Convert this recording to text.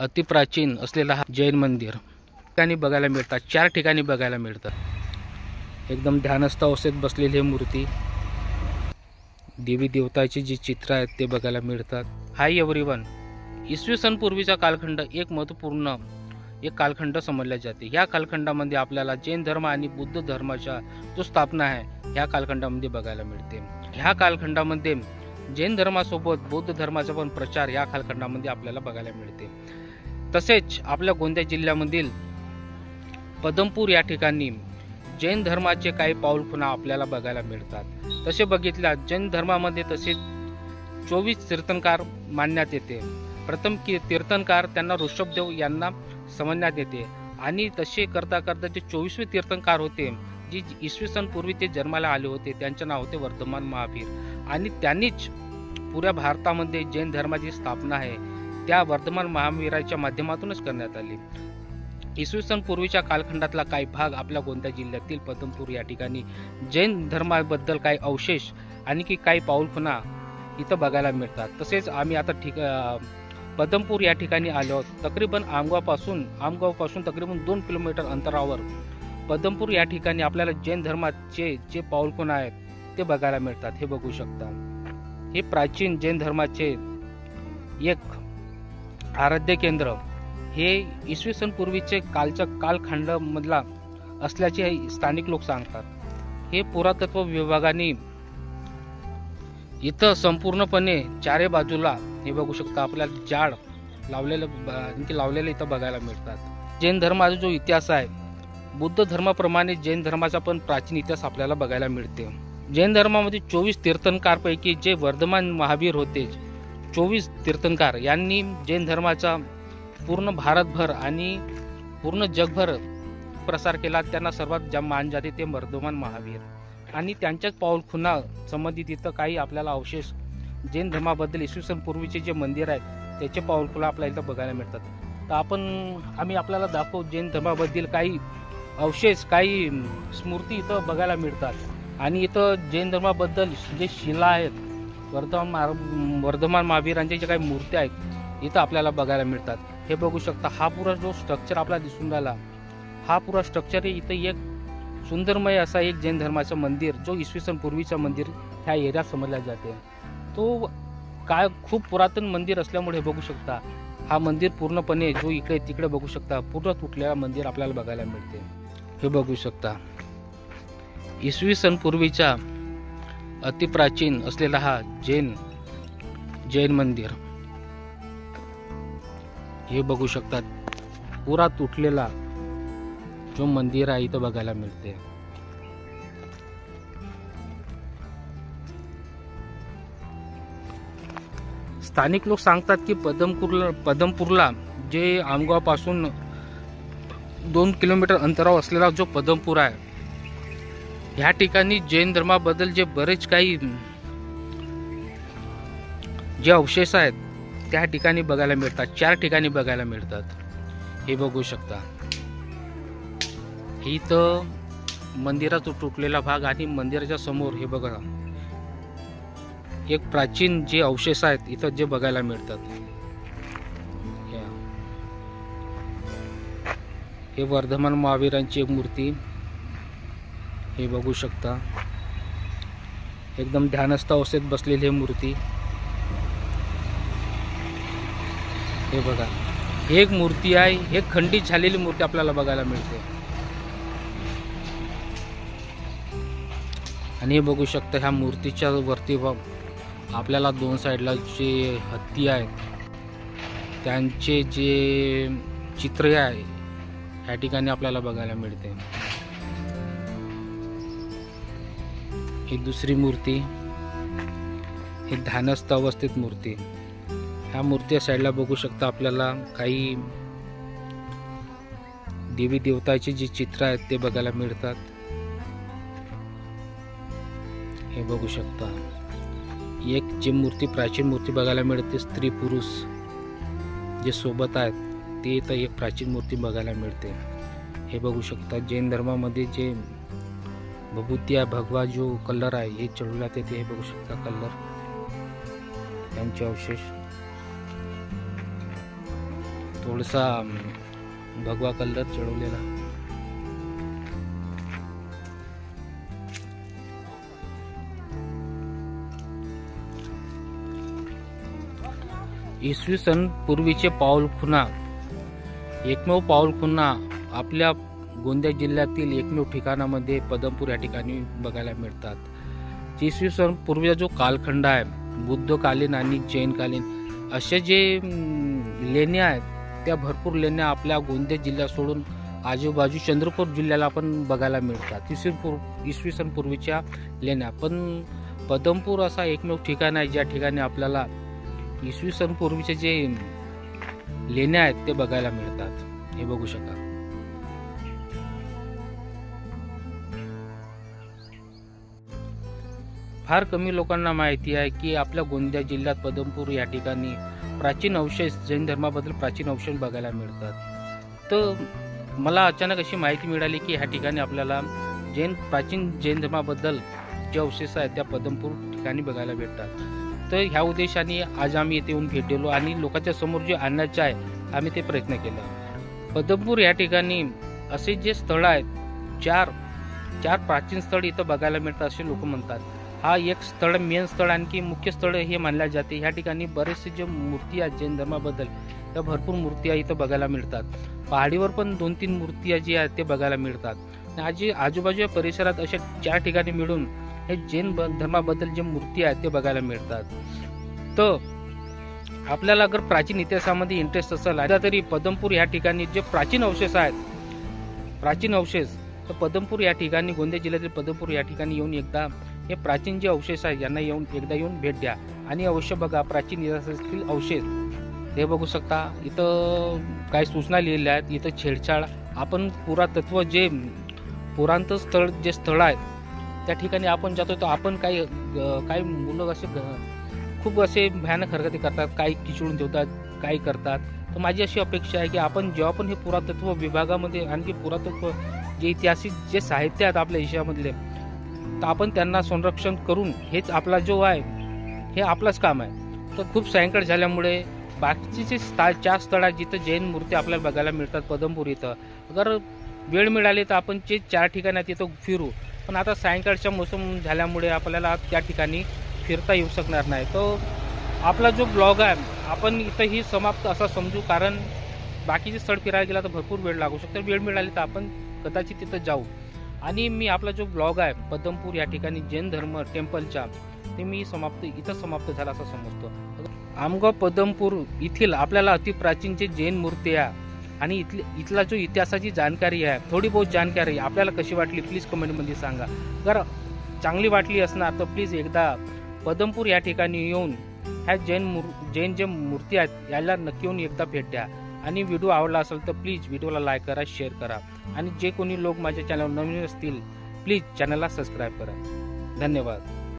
अतिप्राचीन असलेला हा जैन मंदिर ठिकाणी बघायला मिळतात। 4 ठिकाणी बघायला मिळतात। एकदम ध्यानस्थ अवस्थेत बसलेली ही मूर्ती, देवी देवताची जी चित्र आहेत ते बघायला मिळतात। हाय एव्हरीवन, इसवी सन पूर्वीचा कालखंड एक महत्त्वपूर्ण कालखंड समजला जाते। या कालखंडामध्ये आपल्याला जैन धर्म आणि बुद्ध धर्माच्या जो स्थापना आहे ह्या कालखंडामध्ये बघायला मिळते। ह्या कालखंडामध्ये जैन धर्मासोबत बौद्ध धर्माचा पण प्रचार या कालखंडामध्ये आपल्याला बघायला मिळते। तसेच आपल्या गोंदिया जिल्ह्यामधील पदमपूर या ठिकाणी जैन धर्माचे काही पाऊलखुणा आपल्याला बघायला मिळतात। तसे बघितल्या जैन धर्मामध्ये तसेच 24 तीर्थंकर मानण्यात येते। प्रथम तीर्थंकर त्यांना ऋषभदेव यांना समजण्यात येते आणि तसे करता करता जे 24वे तीर्थंकर होते जे इसवी सन पूर्वी ते जन्माला आले होते त्यांचे नाव होते वर्धमान महावीर आणि त्यांनीच पुऱ्या भारतामध्ये जैन धर्माची स्थापना आहे त्या वर्धमान महावीराच्या माध्यमातूनच करण्यात आली। इसवी सन पूर्वीच्या कालखंडातला काही भाग आपल्या गोंदिया जिल्ह्यातील पदमपूर या ठिकाणी जैन धर्माबद्दल काही अवशेष आणि की काही पाऊलखुणा इथं बघायला मिळतात। तसेच आम्ही आता पदमपूर या ठिकाणी आलो आहोत। तकरीबन आमगावपासून तकरीबन 2 किलोमीटर अंतरावर पदमपूर या ठिकाणी आपल्याला जैन धर्माचे जे पाऊलखुणा आहेत ते बघायला मिळतात। हे बघू शकता, हे प्राचीन जैन धर्माचे एक आराध्य केंद्र हे इसवी सन पूर्वीचे कालखंड मधला असल्याचे स्थानिक लोक सांगतात। हे पुरातत्व विभागाने इथं संपूर्णपणे चारे बाजूला हे बघू शकता आपल्याला झाड लावलेले इथं बघायला मिळतात। जैन धर्माचा जो इतिहास आहे बुद्ध धर्माप्रमाणे जैन धर्माचा पण प्राचीन इतिहास आपल्याला बघायला मिळते। जैन धर्मामध्ये 24 तीर्थंकरांपैकी जे वर्धमान महावीर होते 24 तीर्थंकर यांनी जैन धर्माचा पूर्ण भारतभर आणि पूर्ण जगभर प्रसार केला। त्यांना सर्वात मान जाते ते वर्धमान महावीर आणि त्यांच्याच पाऊलखुणा संबंधित इथं काही आपल्याला अवशेष जैन धर्माबद्दल इसवी सन पूर्वीचे जे मंदिर आहेत त्याचे पाऊलखुणा आपल्याला इथं बघायला मिळतात। तर आम्ही आपल्याला दाखवू जैन धर्माबद्दल काही अवशेष काही स्मृती इथं बघायला मिळतात आणि इथं जैन धर्माबद्दल जे शिला आहेत वर्धमान महावीरांच्या ज्या काही मूर्त्या आहेत इथं आपल्याला बघायला मिळतात। हे बघू शकता, हा पुरा जो स्ट्रक्चर आपल्याला दिसून राहिला हा पुरा स्ट्रक्चर इथं एक सुंदरमय असा एक जैन धर्माचं मंदिर जो इसवी सन पूर्वीचं मंदिर ह्या एरियात समजल्या जाते। तो काय खूप पुरातन मंदिर असल्यामुळे बघू शकता हा मंदिर पूर्णपणे जो इकडे तिकडे बघू शकता पूर्ण तुटलेला मंदिर आपल्याला बघायला मिळते। हे बघू शकता इसवी सन पूर्वीचा अतिप्राचीन असलेला हा जैन मंदिर हे बघू शकतात पुरा तुटलेला जो मंदिर आहे इथं बघायला मिळते। स्थानिक लोक सांगतात की पदमपूरला जे आमगावपासून 2 किलोमीटर अंतरावर असलेला जो पदमपूर आहे ह्या ठिकाणी जैन धर्माबद्दल जे बरेच काही जे अवशेष आहेत त्या ठिकाणी बघायला मिळतात। 4 ठिकाणी बघायला मिळतात। हे बघू शकता, ही तर मंदिराचा तुटलेला भाग आणि मंदिराच्या समोर हे बघा एक प्राचीन जे अवशेष आहेत इथं जे बघायला मिळतात। हे वर्धमान महावीरांची एक मूर्ती हे बघू शकता, एकदम ध्यानस्थ अवस्थेत बसलेली ही मूर्ती। हे बघा एक मूर्ती आहे, एक खंडित झालेली मूर्ती आपल्याला बघायला मिळते आणि हे बघू शकता ह्या मूर्तीच्या वरती आपल्याला 2 साईडला जे हत्ती आहेत त्यांचे जे चित्र आहे ह्या ठिकाणी आपल्याला बघायला मिळते। ही दुसरी मूर्ती, ही ध्यानस्थ अवस्थेत मूर्ती। ह्या मूर्ती साईडला बघू शकता आपल्याला काही देवी देवताची जी चित्र आहेत ते बघायला मिळतात। हे बघू शकता एक जी मूर्ती प्राचीन मूर्ती बघायला मिळते, स्त्री पुरुष जे सोबत आहेत ते इथं एक प्राचीन मूर्ती बघायला मिळते। हे बघू शकता जैन धर्मामध्ये जे भभूतिया भगवा जो कलर आहे हे चढवण्यात येते। हे बघू शकता कलर त्यांचे अवशेष थोडासा भगवा कलर चढवलेला. इसवी सन पूर्वीचे पाऊलखुणा, एकमेव पाऊलखुणा आपल्या गोंदिया जिल्ह्यातील एकमेव ठिकाणामध्ये पदमपूर या ठिकाणी बघायला मिळतात. इसवी सन पूर्वीचा जो कालखंड आहे, बुद्धकालीन आणि जैनकालीन असे जे लेण्या आहेत, त्या भरपूर लेण्या आपल्या गोंदिया जिल्ह्यात सोडून आजूबाजू चंद्रपूर जिल्ह्याला पण बघायला मिळतात. इसवी सन पूर्वीच्या लेण्या. पण पदमपूर असा एकमेव ठिकाण आहे ज्या ठिकाणी आपल्याला इसवी सन पूर्वीचे जे लेण्या आहेत ते बघायला मिळतात. हे बघू शका. फार कमी लोकांना माहिती आहे की आपल्या गोंदिया जिल्ह्यात पदमपूर या ठिकाणी प्राचीन अवशेष, जैन धर्माबद्दल प्राचीन अवशेष बघायला मिळतात. तर मला अचानक अशी माहिती मिळाली की ह्या ठिकाणी आपल्याला प्राचीन जैन धर्माबद्दल जे अवशेष आहेत त्या पदमपूर ठिकाणी बघायला भेटतात. तर ह्या उद्देशाने आज आम्ही येथे येऊन भेट दिलो आणि लोकांच्या समोर जे आणण्याचे आहे आम्ही ते प्रयत्न केला. पदमपूर या ठिकाणी असे जे स्थळ आहेत, चार प्राचीन स्थळ इथं बघायला मिळतात असे लोक म्हणतात. हा एक स्थळ, मेन स्थळ, आणखी मुख्य स्थळ हे मानले जाते. ह्या ठिकाणी बरेचसे जे मूर्ती आहेत जैन धर्माबद्दल, त्या भरपूर मूर्ती इथं बघायला मिळतात. पहाडीवर पण 2-3 मूर्ती जे आहेत ते बघायला मिळतात. आजूबाजूच्या परिसरात अशा 4 ठिकाणी मिळून हे जैन धर्माबद्दल जे मूर्ती आहेत ते बघायला मिळतात. तर आपल्याला अगर प्राचीन इतिहासामध्ये इंटरेस्ट असेल तरी पदमपूर या ठिकाणी जे प्राचीन अवशेष आहेत, तर पदमपूर या ठिकाणी, गोंदिया जिल्ह्यातील पदमपूर या ठिकाणी येऊन एकदा हे प्राचीन जे अवशेष आहेत यांना एकदा येऊन भेट द्या आणि अवश्य बघा प्राचीन इतिहासातील अवशेष. हे बघू शकता. इथं काही सूचना लिहिल्या आहेत. इथं छेडछाड, आपण पुरातत्व जे पुरातन स्थळ आहेत त्या ठिकाणी आपण जातो तर आपण काही मुलं असे खूप असे भयानक हरकती करतात, काही किचडून ठेवतात, काही करतात. तर माझी अशी अपेक्षा आहे की आपण जेव्हा पण हे पुरातत्व विभागामध्ये आणखी पुरातत्व जे ऐतिहासिक जे साहित्य आहेत आपल्या देशामधले, तर आपण त्यांना संरक्षण करून हेच आपला जो आहे हे आपलंच काम आहे. तर खूप सायंकाळ झाल्यामुळे बाकीचे जे 4 स्थळ आहेत जिथं जैन मूर्ती आपल्याला बघायला मिळतात पदमपूर इथं, अगर वेळ मिळाली तर आपण जे 4 ठिकाणी आहेत तिथं फिरू. पण आता सायंकाळच्या मोसम झाल्यामुळे आपल्याला त्या ठिकाणी फिरता येऊ शकणार नाही. तो आपला जो ब्लॉग आहे आपण इथंही समाप्त असा समजू, कारण बाकीचे स्थळ फिरायला गेला तर भरपूर वेळ लागू शकतो. वेळ मिळाली तर आपण कदाचित तिथं जाऊ. आणि मी आपला जो ब्लॉग आहे पदमपूर या ठिकाणी जैन धर्म टेम्पलच्या, ते मी इथं समाप्त झाला असं समजतो. आमगाव पदमपूर येथील आपल्याला अतिप्राचीन जे जैन मूर्ती आहे आणि इथला जो इतिहासाची जानकारी आहे, थोडी बहुत जानकारी आपल्याला कशी वाटली प्लीज कमेंटमध्ये सांगा. जर चांगली वाटली असणार तर प्लीज एकदा पदमपूर या ठिकाणी येऊन ह्या जैन जे मूर्ती आहेत याला नक्की येऊन एकदा भेट द्या. आणि व्हिडिओ आवडला असेल तर प्लीज व्हिडिओला लाईक करा, शेअर करा. आणि जे कोणी लोक माझ्या चॅनलवर नवीन असतील प्लीज चॅनलला सबस्क्राईब करा. धन्यवाद.